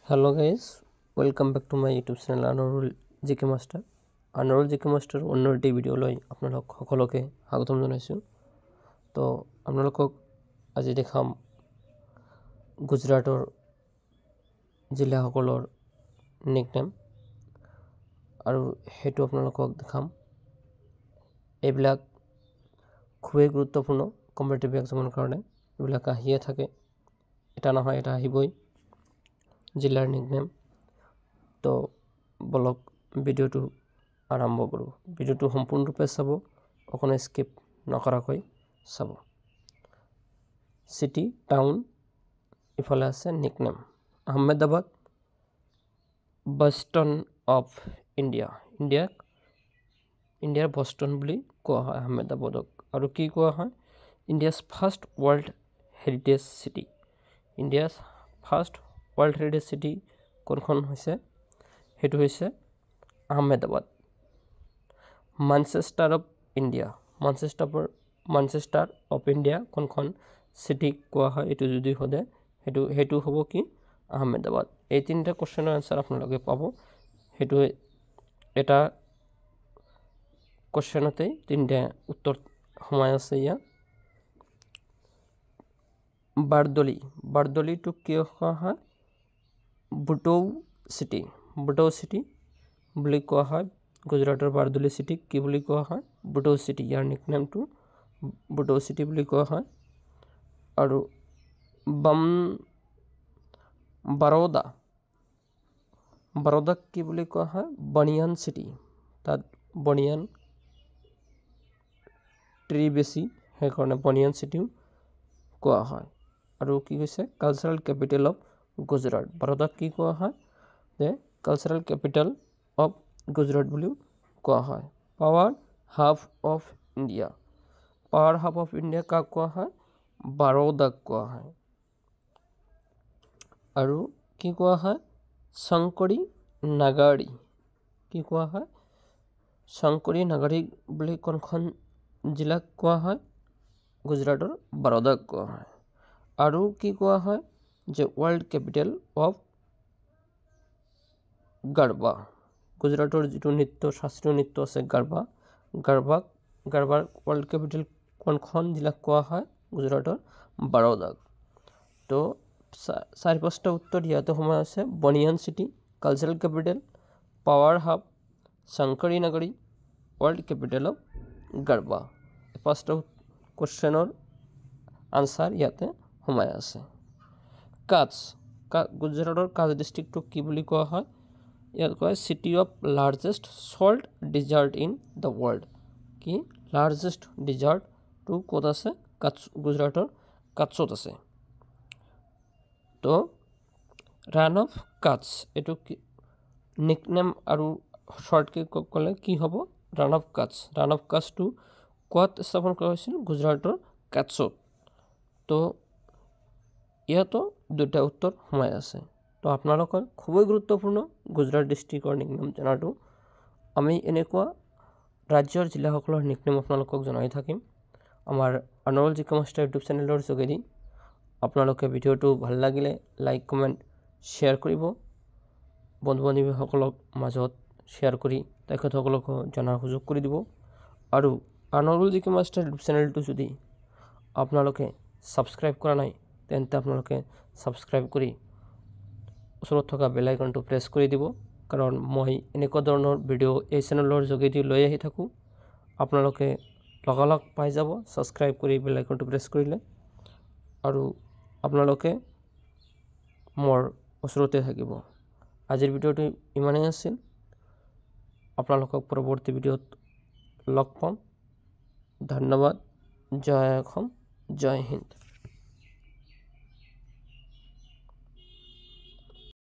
Hello guys, welcome back to my YouTube channel Anurul GK Master. Anurul GK Master অন্য একটি video লৈ আপোনালোক সকলোকে স্বাগতম জনাইছো। তো আপোনালোকক আজি দেখাম গুজৰাটৰ জিলাসকলৰ নিকনেম আৰু হেতু আপোনালোকক দেখাম। এইবিলাক খুবেই গুৰুত্বপূৰ্ণ কম্পিটিটিভ এক্সামৰ কাৰণে। এইবিলাক আহিয়ে থাকে, এটা নহয় এটা আহিবই জিলাৰ নিকনেম। তো বলক ভিডিওটো আৰম্ভ কৰোঁ। ভিডিওটো সম্পূৰ্ণৰূপে চাব, অকণো স্কিপ নকৰাকৈ চাব। সিটি টাউন ইফালে আছে nickname Ahmedabad, Boston of India. ইণ্ডিয়াৰ বষ্টন বুলি কোৱা হয় আহমেদাবাদক। আৰু কি কোৱা হয়? India's first world heritage city. India's first world heritage city কোনখন হৈছে? সেইটো হৈছে Ahmedabad. Manchester of India, Manchester of India কোনখন চিটিক কোৱা হয়? এইটো যদি সোধে সেইটো হ'ব কি? আহমেদাবাদ। এই তিনিটা কুৱেশ্যনৰ এনচাৰ আপোনালোকে পাব। সেইটো এটা কুৱেশ্যনতেই তিনিটা উত্তৰ সোমাই আছে ইয়াত। বাৰদলীটোক কি কোৱা হয়? বুটৌ চিটি বুলি কোৱা হয়। গুজৰাটৰ বাৰদলী চিটিক কি বুলি কোৱা হয়? বুটৌ চিটি। ইয়াৰ নিকনেমটো বুটৌ চিটি বুলি কোৱা হয়। আৰু বাৰোদাক কি বুলি কোৱা হয়? Banyan city. তাত বানিয়ান ট্ৰি বেছি, সেইকাৰণে বানিয়ান চিটিও কোৱা হয়। আৰু কি কৈছে? Cultural capital of Gujarat. বাৰোদাক কি কোৱা হয়? যে কালচাৰেল কেপিটেল অফ গুজৰাট বুলিও কোৱা হয়। পাৱাৰ হাব অফ ইণ্ডিয়া কাক কোৱা হয়? বাৰোদাক কোৱা হয়। আৰু কি কোৱা হয়? শংকৰী নাগাৰী কি কোৱা হয়? শংকৰী নাগাৰী বুলি কোনখন জিলাক কোৱা হয়? গুজৰাটৰ বাৰোদাক কোৱা হয়। আৰু কি কোৱা হয়? যে ৱৰ্ল্ড কেপিটেল অফ গাৰবা। গুজৰাটৰ যিটো শাস্ত্ৰীয় নৃত্য আছে গাৰবাৰ ৱৰ্ল্ড কেপিটেল কোনখন জিলাক কোৱা হয়? গুজৰাটৰ বাৰোদাক। তো 4-5টা উত্তৰ ইয়াতে সোমাই আছে। Banyan city, cultural capital, power hub, Sanskari Nagari, world capital of garba. 5টা কুৱেশ্যনৰ আনচাৰ ইয়াতে সোমাই আছে। গুজৰাটৰ কাছ ডিষ্ট্ৰিক্টটোক কি বুলি কোৱা হয়? ইয়াত কয় city of largest salt desert in the world. কি লাৰ্জেষ্ট ডিজাৰ্টটো ক'ত আছে? গুজৰাটৰ কাটছত আছে। তো ৰাণ অফ কাটছ, এইটো নিকনেম আৰু শ্বৰ্টকৈ ক'লে কি হ'ব? ৰাণ অফ কাটছটো ক'ত স্থাপন কৰা হৈছিল? গুজৰাটৰ কাটছত। তো ইয়াতো 2টা উত্তৰ সোমাই আছে। তো আপোনালোকৰ খুবেই গুৰুত্বপূৰ্ণ গুজৰাট ডিষ্ট্ৰিক্টৰ নিকনেম জনাটো। আমি এনেকুৱা ৰাজ্যৰ জিলাসকলৰ নিকনেম আপোনালোকক জনাই থাকিম আমাৰ আনুৰুল জিকে মাষ্টাৰ ইউটিউব চেনেলৰ যোগেদি। আপোনালোকে ভিডিঅ'টো ভাল লাগিলে লাইক, কমেণ্ট, শ্বেয়াৰ কৰিব। বন্ধু বান্ধৱীসকলৰ মাজত শ্বেয়াৰ কৰি তেখেতসকলকো জনাৰ সুযোগ কৰি দিব। আৰু আনুৰুল জিকে মাষ্টাৰ ইউটিউব চেনেলটো যদি আপোনালোকে ছাবস্ক্ৰাইব কৰা নাই, তেন্তে আপোনালোকে ছাবস্ক্ৰাইব কৰি ওচৰত থকা বেল আইকনটো প্ৰেছ কৰি দিব। কাৰণ মই এনেকুৱা ধৰণৰ ভিডিঅ' এই চেনেলৰ যোগেদি লৈ আহি থাকোঁ। আপোনালোকে লগালগ পাই যাব ছাবস্ক্ৰাইব কৰি বেল আইকনটো প্ৰেছ কৰিলে। আৰু আপোনালোকে মোৰ ওচৰতে থাকিব। আজিৰ ভিডিঅ'টো ইমানেই আছিল। আপোনালোকক পৰৱৰ্তী ভিডিঅ'ত লগ পাম। ধন্যবাদ। জয় অসম, জয় হিন্দ।